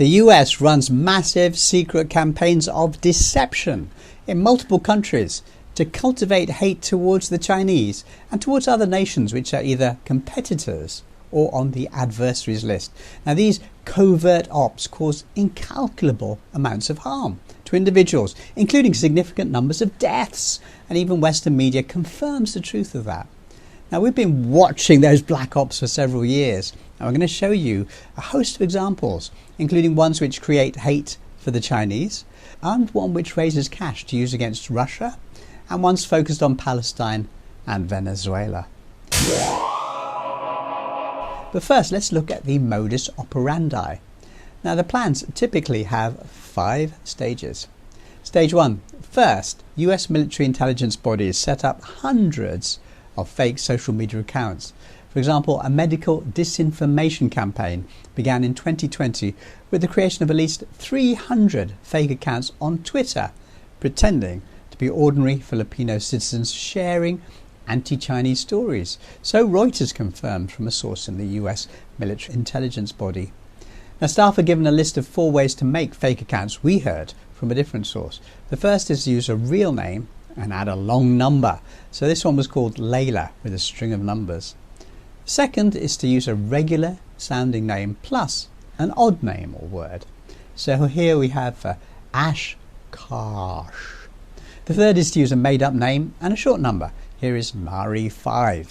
The US runs massive secret campaigns of deception in multiple countries to cultivate hate towards the Chinese and towards other nations which are either competitors or on the adversaries list. Now, these covert ops cause incalculable amounts of harm to individuals, including significant numbers of deaths, and even Western media confirms the truth of that. Now, we've been watching those black ops for several years, and we're going to show you a host of examples, including ones which create hate for the Chinese, and one which raises cash to use against Russia, and one's focused on Palestine and Venezuela. But first, let's look at the modus operandi. Now, the plans typically have 5 stages. Stage 1. First, US military intelligence bodies set up hundreds of fake social media accounts. For example, a medical disinformation campaign began in 2020 with the creation of at least 300 fake accounts on Twitter, pretending to be ordinary Filipino citizens sharing anti-Chinese stories. So Reuters confirmed from a source in the US military intelligence body. Now, staff are given a list of 4 ways to make fake accounts we heard from a different source. The first is to use a real name and add a long number. So this one was called Layla with a string of numbers. Second is to use a regular sounding name plus an odd name or word. So here we have Ash Karsh. The third is to use a made up name and a short number. Here is Mari5.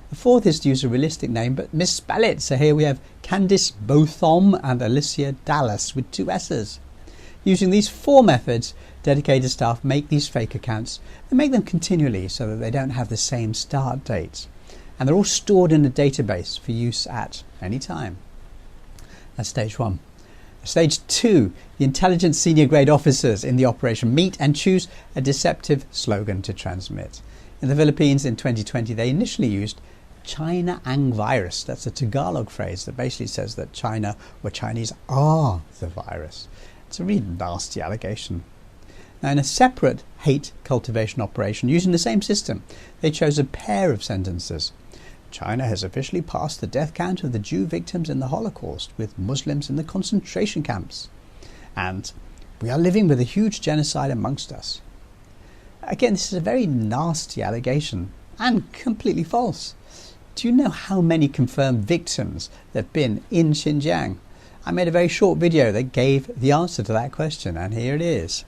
The fourth is to use a realistic name but misspell it. So here we have Candice Botham and Alicia Dallas with 2 S's. Using these 4 methods, dedicated staff make these fake accounts and make them continually so that they don't have the same start dates. And they're all stored in a database for use at any time. That's stage 1. Stage 2, the intelligence senior grade officers in the operation meet and choose a deceptive slogan to transmit. In the Philippines in 2020, they initially used China ang virus. That's a Tagalog phrase that basically says that China or Chinese are the virus. It's a really nasty allegation. Now, in a separate hate cultivation operation using the same system, they chose a pair of sentences. China has officially passed the death count of the Jew victims in the Holocaust, with Muslims in the concentration camps. And we are living with a huge genocide amongst us. Again, this is a very nasty allegation and completely false. Do you know how many confirmed victims there have been in Xinjiang? I made a very short video that gave the answer to that question, and here it is.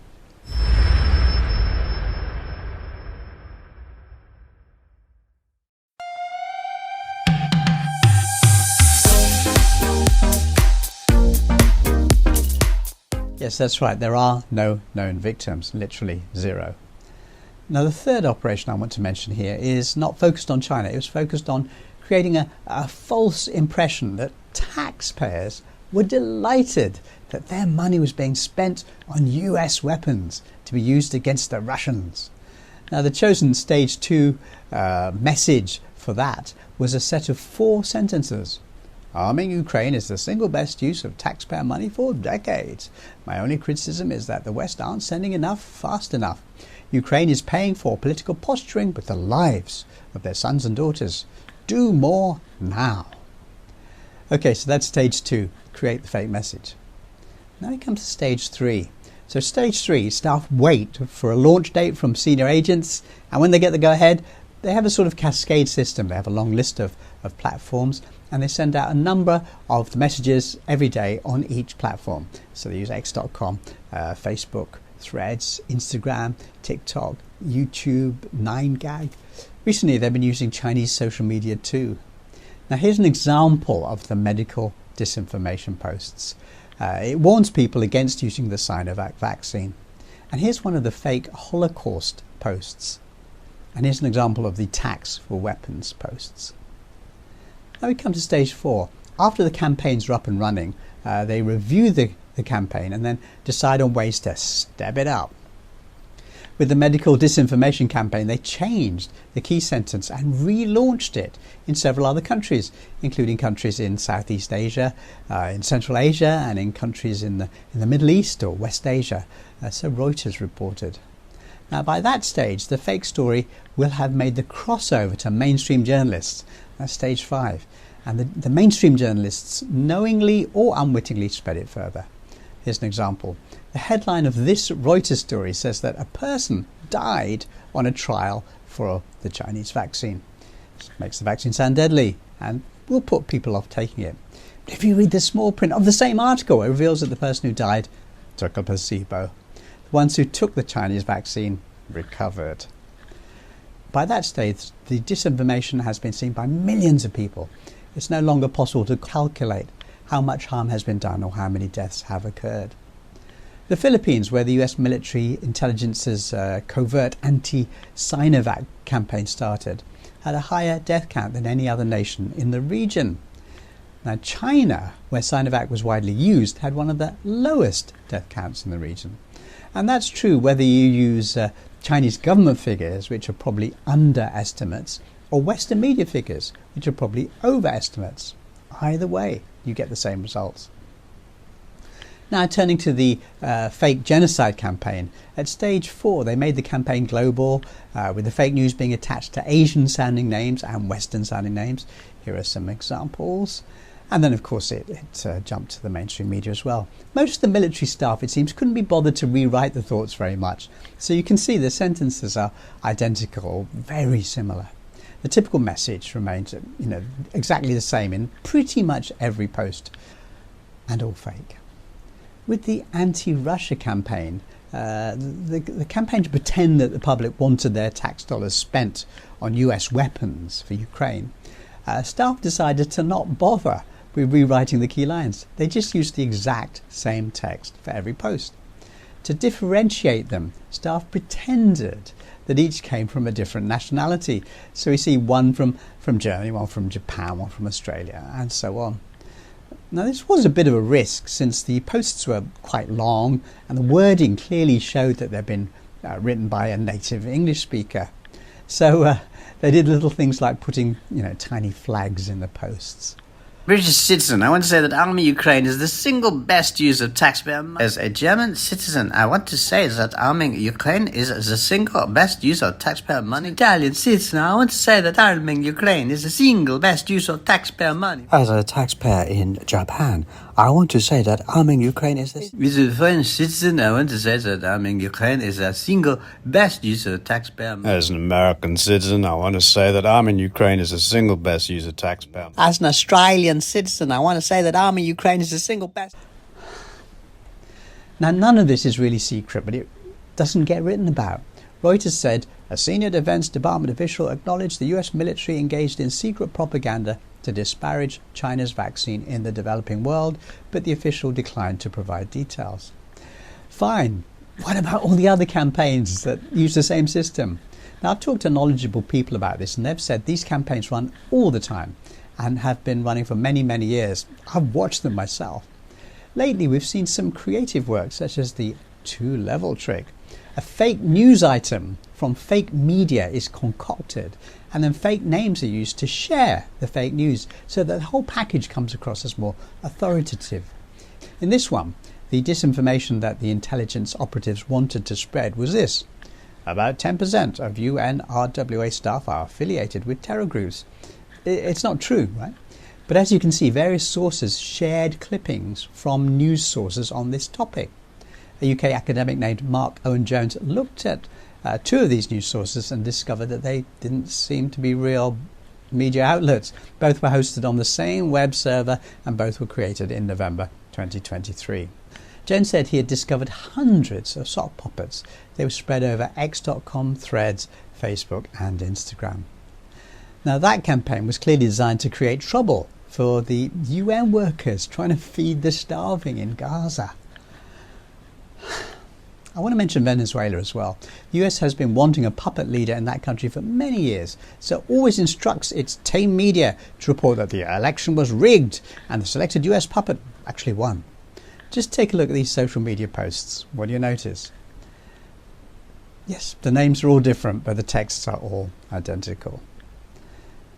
Yes, that's right. There are no known victims, literally 0. Now, the third operation I want to mention here is not focused on China. It was focused on creating a false impression that taxpayers were delighted that their money was being spent on US weapons to be used against the Russians. Now, the chosen stage 2 message for that was a set of 4 sentences. Arming Ukraine is the single best use of taxpayer money for decades. My only criticism is that the West aren't sending enough fast enough. Ukraine is paying for political posturing with the lives of their sons and daughters. Do more now. Okay, so that's stage 2, create the fake message. Now we come to stage 3. So stage 3, staff wait for a launch date from senior agents, and when they get the go-ahead, they have a sort of cascade system. They have a long list of platforms, and they send out a number of the messages every day on each platform. So they use X.com, Facebook, Threads, Instagram, TikTok, YouTube, 9gag. Recently, they've been using Chinese social media too. Now, here's an example of the medical disinformation posts. It warns people against using the Sinovac vaccine. And here's one of the fake Holocaust posts. And here's an example of the tax for weapons posts. Now we come to stage 4. After the campaigns are up and running, they review the campaign and then decide on ways to step it up. With the medical disinformation campaign, they changed the key sentence and relaunched it in several other countries, including countries in Southeast Asia, in Central Asia, and in countries in the Middle East or West Asia. So Reuters reported. Now, by that stage, the fake story will have made the crossover to mainstream journalists. That's stage 5. And the mainstream journalists knowingly or unwittingly spread it further. Here's an example. The headline of this Reuters story says that a person died on a trial for the Chinese vaccine. This makes the vaccine sound deadly and will put people off taking it. But if you read the small print of the same article, it reveals that the person who died took a placebo. The ones who took the Chinese vaccine recovered. By that stage, the disinformation has been seen by millions of people. It's no longer possible to calculate how much harm has been done or how many deaths have occurred. The Philippines, where the US military intelligence's covert anti-Sinovac campaign started, had a higher death count than any other nation in the region. Now, China, where Sinovac was widely used, had one of the lowest death counts in the region. And that's true whether you use Chinese government figures, which are probably underestimates, or Western media figures, which are probably overestimates. Either way, you get the same results. Now, turning to the fake genocide campaign, at stage 4 they made the campaign global, with the fake news being attached to Asian-sounding names and Western-sounding names. Here are some examples. And then, of course, it jumped to the mainstream media as well. Most of the military staff, it seems, couldn't be bothered to rewrite the thoughts very much. So you can see the sentences are identical, very similar. The typical message remains, exactly the same in pretty much every post, and all fake. With the anti-Russia campaign, the campaign to pretend that the public wanted their tax dollars spent on US weapons for Ukraine, staff decided to not bother with rewriting the key lines. They just used the exact same text for every post. To differentiate them, staff pretended that each came from a different nationality. So we see one from Germany, one from Japan, one from Australia, and so on. Now, this was a bit of a risk since the posts were quite long and the wording clearly showed that they'd been written by a native English speaker. So they did little things like putting, tiny flags in the posts. British citizen, I want to say that Army Ukraine is the single best use of taxpayer money. As a German citizen, I want to say that arming Ukraine is the single best use of taxpayer money. Italian citizen, I want to say that arming Ukraine is the single best use of taxpayer money. As a taxpayer in Japan, I want to say that arming Ukraine is the... With a French citizen, I want to say that arming Ukraine is the single best use of taxpayer money. As an American citizen, I want to say that arming Ukraine is the single best use of taxpayer money. As an Australian citizen, I want to say that arming Ukraine is the single best... Now, none of this is really secret, but it doesn't get written about. Reuters said, a senior Defense Department official acknowledged the US military engaged in secret propaganda to disparage China's vaccine in the developing world, but the official declined to provide details. Fine. What about all the other campaigns that use the same system? Now, I've talked to knowledgeable people about this, and they've said these campaigns run all the time and have been running for many, many years. I've watched them myself. Lately, we've seen some creative work, such as the two-level trick. A fake news item from fake media is concocted, and then fake names are used to share the fake news so that the whole package comes across as more authoritative. In this one, the disinformation that the intelligence operatives wanted to spread was this: about 10% of UNRWA staff are affiliated with terror groups. It's not true, right? But as you can see, various sources shared clippings from news sources on this topic. A UK academic named Mark Owen Jones looked at two of these news sources and discovered that they didn't seem to be real media outlets. Both were hosted on the same web server and both were created in November 2023. Jones said he had discovered hundreds of sock puppets. They were spread over X.com, Threads, Facebook and Instagram. Now, that campaign was clearly designed to create trouble for the UN workers trying to feed the starving in Gaza. I want to mention Venezuela as well. The US has been wanting a puppet leader in that country for many years, so always instructs its tame media to report that the election was rigged and the selected US puppet actually won. Just take a look at these social media posts. What do you notice? Yes, the names are all different, but the texts are all identical.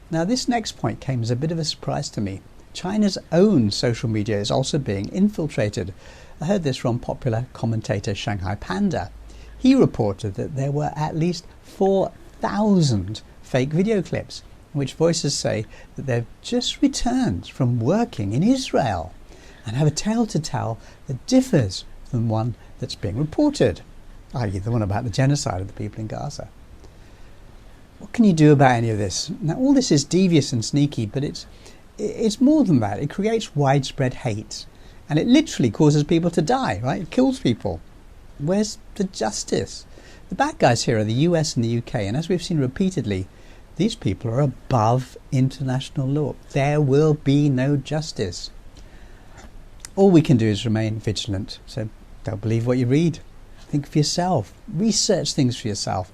Now, this next point came as a bit of a surprise to me. China's own social media is also being infiltrated. I heard this from popular commentator Shanghai Panda. He reported that there were at least 4,000 fake video clips in which voices say that they've just returned from working in Israel. and have a tale to tell that differs from one that's being reported, i.e. the one about the genocide of the people in Gaza. What can you do about any of this? Now, all this is devious and sneaky, but it's more than that. It creates widespread hate, and it literally causes people to die, right? It kills people. Where's the justice? The bad guys here are the US and the UK, and as we've seen repeatedly, these people are above international law. There will be no justice. All we can do is remain vigilant. So don't believe what you read. Think for yourself. Research things for yourself.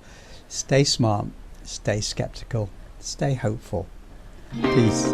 Stay smart. Stay skeptical. Stay hopeful. Peace.